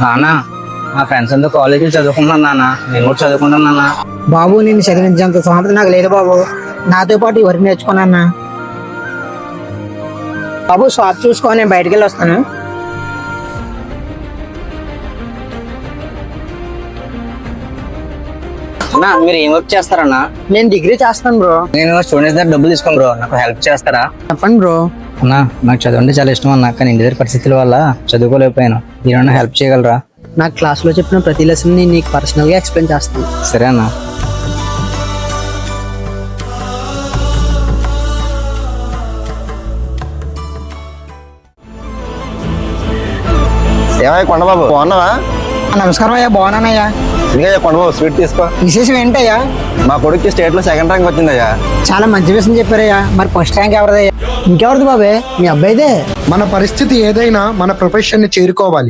నాన్న మా ఫ్రెండ్స్ అంతా కాలేజీలో చదువుకుంటున్నాను నాన్న, నేను కూడా చదువుకుంటాను నాన్న. బాబు నేను చదివించేంత స్వాతంత్రం నాకు లేదు బాబు. నాతో పాటు ఎవరికి నేర్చుకున్నా బాబు. షాప్ చూసుకో, నేను బయటికి వెళ్ళి వస్తాను. అన్నా మీరు ఏం వర్క్ చేస్తారన్నా? నేను డిగ్రీ చేస్తాను బ్రో. నేను స్టూడెంట్స్ దగ్గర డబ్బులు తీసుకోను బ్రో, నాకు హెల్ప్ చేస్తారా? చెప్పండి బ్రో. అన్నా నాకు చదువు అంటే చాలా ఇష్టం అన్నా, కానీ ఇంటి దగ్గర పరిస్థితుల వల్ల చదువుకోలేకపోయాను. మీరేమన్నా హెల్ప్ చేయగలరా? నా క్లాస్లో చెప్పిన ప్రతి లెసన్ ని నీకు పర్సనల్గా ఎక్స్ప్లెయిన్ చేస్తాను. సరే అన్నా. ఏమయ్య కొండబాబు బాగున్నావా? నమస్కారం అయ్యా, బాగున్నానయ్యా. ఇదిగయ్యా కొండబాబు స్వీట్ తీసుకో. విశేషం ఏంటయ్యా? మా కొడుక్కి స్టేట్ లో సెకండ్ ర్యాంక్ వచ్చిందయ్యా. చాలా మంచి విషయం చెప్పారయ్యా. మరి ఫస్ట్ ర్యాంక్ ఎవరిదయ్యా? ఇంకెవరిది బాబే? మీ అబ్బాయిదే. మన పరిస్థితి ఏదైనా మన ప్రొఫెషన్ ని చేరుకోవాలి.